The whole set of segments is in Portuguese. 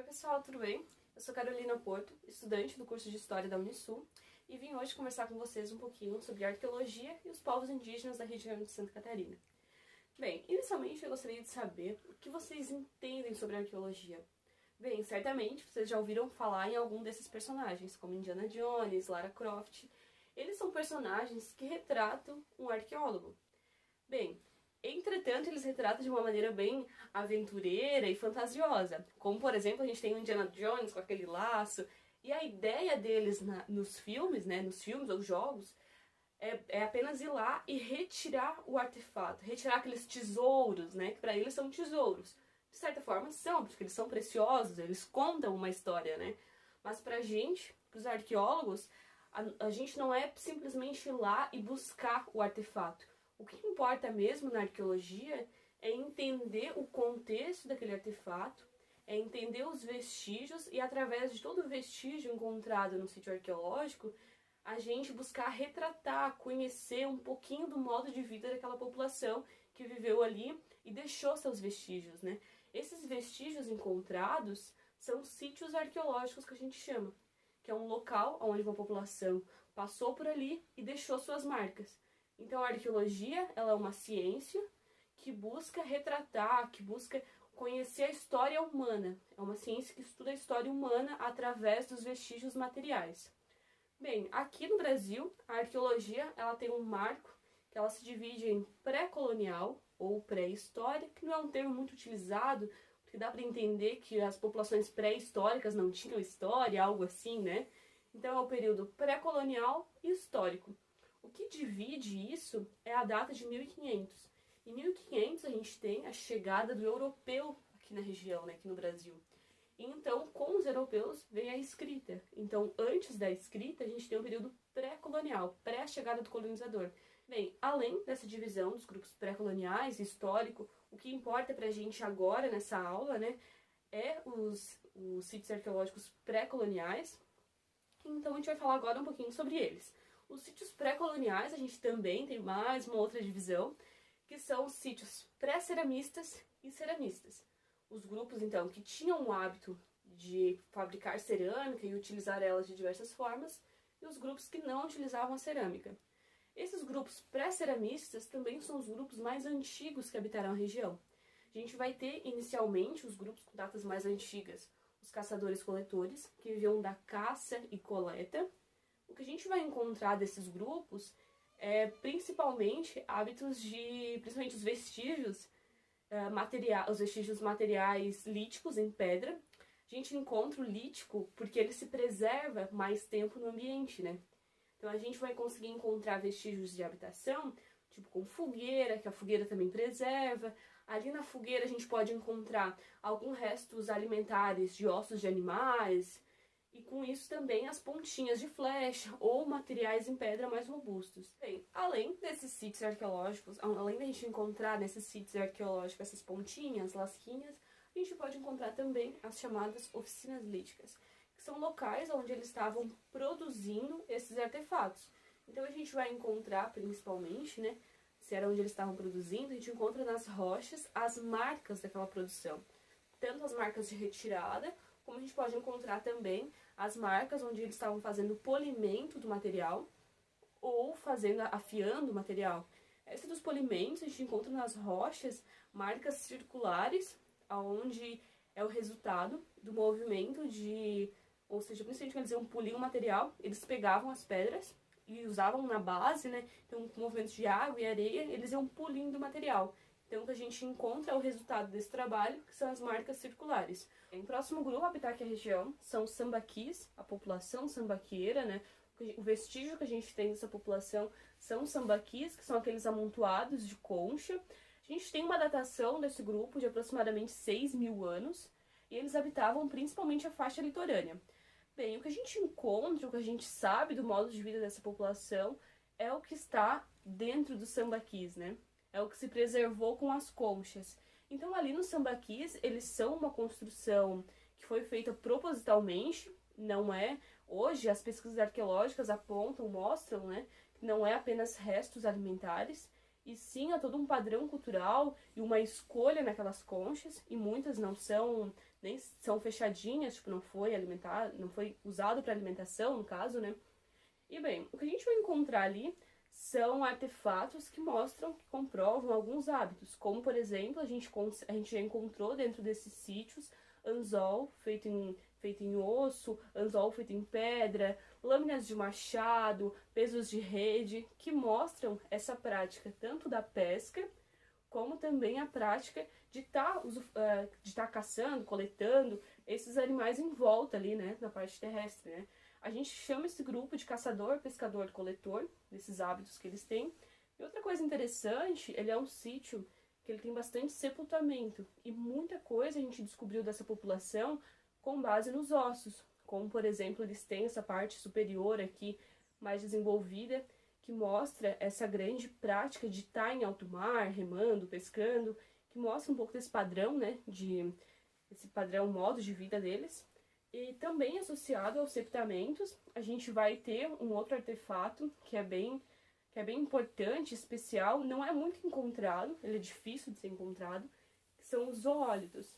Oi pessoal, tudo bem? Eu sou Carolina Porto, estudante do curso de História da Unisul, e vim hoje conversar com vocês um pouquinho sobre a arqueologia e os povos indígenas da região de Santa Catarina. Bem, inicialmente eu gostaria de saber o que vocês entendem sobre a arqueologia. Bem, certamente vocês já ouviram falar em algum desses personagens, como Indiana Jones, Lara Croft. Eles são personagens que retratam um arqueólogo. Bem, entretanto, eles retratam de uma maneira bem aventureira e fantasiosa. Como, por exemplo, a gente tem o Indiana Jones com aquele laço. E a ideia deles nos filmes, né, nos filmes ou jogos, é apenas ir lá e retirar o artefato, retirar aqueles tesouros, né, que para eles são tesouros. De certa forma são, porque eles são preciosos, eles contam uma história, né. Mas pra gente, pros arqueólogos, a gente não é simplesmente ir lá e buscar o artefato. O que importa mesmo na arqueologia é entender o contexto daquele artefato, é entender os vestígios e, através de todo vestígio encontrado no sítio arqueológico, a gente buscar retratar, conhecer um pouquinho do modo de vida daquela população que viveu ali e deixou seus vestígios, né? Esses vestígios encontrados são sítios arqueológicos que a gente chama, que é um local onde uma população passou por ali e deixou suas marcas. Então a arqueologia, ela é uma ciência que busca retratar, que busca conhecer a história humana. É uma ciência que estuda a história humana através dos vestígios materiais. Bem, aqui no Brasil, a arqueologia, ela tem um marco que ela se divide em pré-colonial ou pré-história, que não é um termo muito utilizado, porque dá para entender que as populações pré-históricas não tinham história, algo assim, né? Então é o período pré-colonial e histórico. O que divide isso é a data de 1500. Em 1500 a gente tem a chegada do europeu aqui na região, né, aqui no Brasil. E então, com os europeus, vem a escrita. Então, antes da escrita, a gente tem um período pré-colonial, pré-chegada do colonizador. Bem, além dessa divisão dos grupos pré-coloniais e histórico, o que importa pra gente agora, nessa aula, né, é os sítios arqueológicos pré-coloniais. Então, a gente vai falar agora um pouquinho sobre eles. Os sítios pré-coloniais, a gente também tem mais uma outra divisão, que são os sítios pré-ceramistas e ceramistas. Os grupos, então, que tinham o hábito de fabricar cerâmica e utilizar elas de diversas formas, e os grupos que não utilizavam a cerâmica. Esses grupos pré-ceramistas também são os grupos mais antigos que habitaram a região. A gente vai ter, inicialmente, os grupos com datas mais antigas, os caçadores-coletores, que viviam da caça e coleta. O que a gente vai encontrar desses grupos é principalmente hábitos principalmente os vestígios, os vestígios materiais líticos em pedra. A gente encontra o lítico porque ele se preserva mais tempo no ambiente, né? Então a gente vai conseguir encontrar vestígios de habitação, tipo com fogueira, que a fogueira também preserva. Ali na fogueira a gente pode encontrar alguns restos alimentares de ossos de animais, e com isso também as pontinhas de flecha ou materiais em pedra mais robustos. Bem, além desses sítios arqueológicos, além da gente encontrar nesses sítios arqueológicos essas pontinhas, lasquinhas, a gente pode encontrar também as chamadas oficinas líticas, que são locais onde eles estavam produzindo esses artefatos. Então a gente vai encontrar principalmente, né, se era onde eles estavam produzindo, a gente encontra nas rochas as marcas daquela produção. Tanto as marcas de retirada, como a gente pode encontrar também as marcas onde eles estavam fazendo polimento do material ou afiando o material. Esse dos polimentos a gente encontra nas rochas marcas circulares, onde é o resultado do movimento ou seja, principalmente quando eles iam polir um material, eles pegavam as pedras e usavam na base, né, então com movimentos de água e areia, eles iam polindo o material. Então, o que a gente encontra é o resultado desse trabalho, que são as marcas circulares. O próximo grupo a habitar aqui a região são os sambaquis, a população sambaqueira, né? O vestígio que a gente tem dessa população são os sambaquis, que são aqueles amontoados de concha. A gente tem uma datação desse grupo de aproximadamente 6.000 anos, e eles habitavam principalmente a faixa litorânea. Bem, o que a gente encontra, o que a gente sabe do modo de vida dessa população é o que está dentro dos sambaquis, né? É o que se preservou com as conchas. Então ali nos sambaquis, eles são uma construção que foi feita propositalmente, não é... Hoje as pesquisas arqueológicas apontam, mostram, né, que não é apenas restos alimentares. e sim a todo um padrão cultural e uma escolha naquelas conchas, e muitas não são, nem são fechadinhas, tipo, não foi usado para alimentação, no caso, né? E bem, o que a gente vai encontrar ali são artefatos que mostram, que comprovam alguns hábitos, como por exemplo, a gente já encontrou dentro desses sítios anzol feito em osso, anzol feito em pedra, lâminas de machado, pesos de rede, que mostram essa prática tanto da pesca, como também a prática de estar caçando, coletando esses animais em volta ali, né, na parte terrestre, né. A gente chama esse grupo de caçador, pescador, coletor, desses hábitos que eles têm. E outra coisa interessante, ele é um sítio que ele tem bastante sepultamento, e muita coisa a gente descobriu dessa população com base nos ossos, como por exemplo, eles têm essa parte superior aqui mais desenvolvida, que mostra essa grande prática de estar em alto mar, remando, pescando, que mostra um pouco desse padrão, né, esse padrão modo de vida deles. E também associado aos sepultamentos, a gente vai ter um outro artefato que é bem importante, especial, não é muito encontrado, ele é difícil de ser encontrado, que são os zoólitos,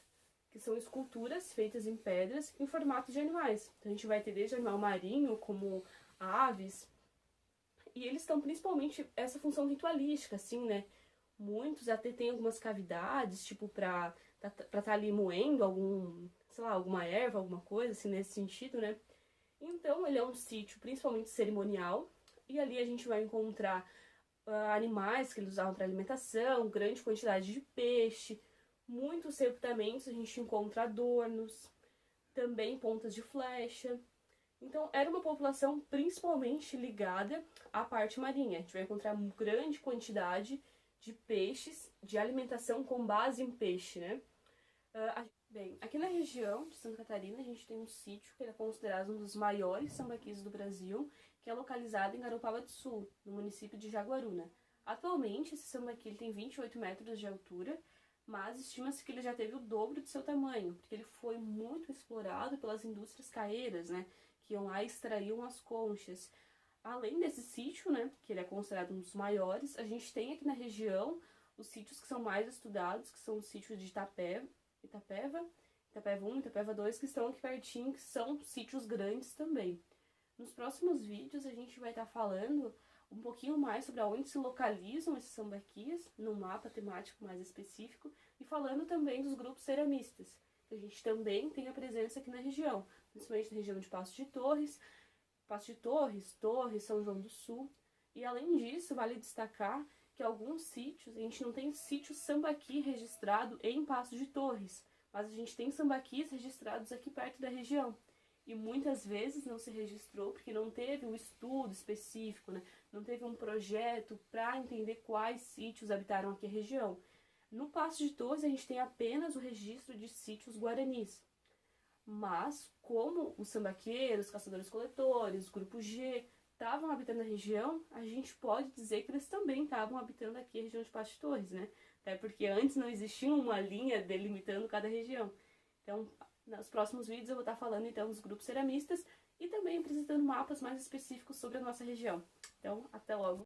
que são esculturas feitas em pedras em formato de animais. Então a gente vai ter desde animal marinho, como aves, e eles estão principalmente essa função ritualística, assim, né? Muitos até têm algumas cavidades, tipo, pra estar ali moendo sei lá, alguma erva, alguma coisa, assim, nesse sentido, né? Então, ele é um sítio principalmente cerimonial, e ali a gente vai encontrar animais que eles usavam para alimentação, grande quantidade de peixe, muitos sepultamentos, a gente encontra adornos, também pontas de flecha. Então, era uma população principalmente ligada à parte marinha. A gente vai encontrar uma grande quantidade de peixes, de alimentação com base em peixe, né? Bem, aqui na região de Santa Catarina, a gente tem um sítio que ele é considerado um dos maiores sambaquis do Brasil, que é localizado em Garopaba do Sul, no município de Jaguaruna. Atualmente, esse sambaqui ele tem 28 metros de altura, mas estima-se que ele já teve o dobro de seu tamanho, porque ele foi muito explorado pelas indústrias caeiras, né, que iam lá e extraíam as conchas. Além desse sítio, né, que ele é considerado um dos maiores, a gente tem aqui na região os sítios que são mais estudados, que são os sítios de Itapeva 1, Itapeva 2, que estão aqui pertinho, que são sítios grandes também. Nos próximos vídeos a gente vai estar falando um pouquinho mais sobre aonde se localizam esses sambaquis, num mapa temático mais específico, e falando também dos grupos ceramistas, que a gente também tem a presença aqui na região, principalmente na região de Passo de Torres, São João do Sul. E além disso, vale destacar que alguns sítios, a gente não tem sítio sambaqui registrado em Passo de Torres, mas a gente tem sambaquis registrados aqui perto da região. E muitas vezes não se registrou porque não teve um estudo específico, né? Não teve um projeto para entender quais sítios habitaram aqui a região. No Passo de Torres a gente tem apenas o registro de sítios guaranis. Mas, como os sambaqueiros, caçadores-coletores, grupo G, estavam habitando a região, a gente pode dizer que eles também estavam habitando aqui a região de Passo de Torres, né? Até porque antes não existia uma linha delimitando cada região. Então, nos próximos vídeos eu vou estar falando então dos grupos ceramistas e também apresentando mapas mais específicos sobre a nossa região. Então, até logo!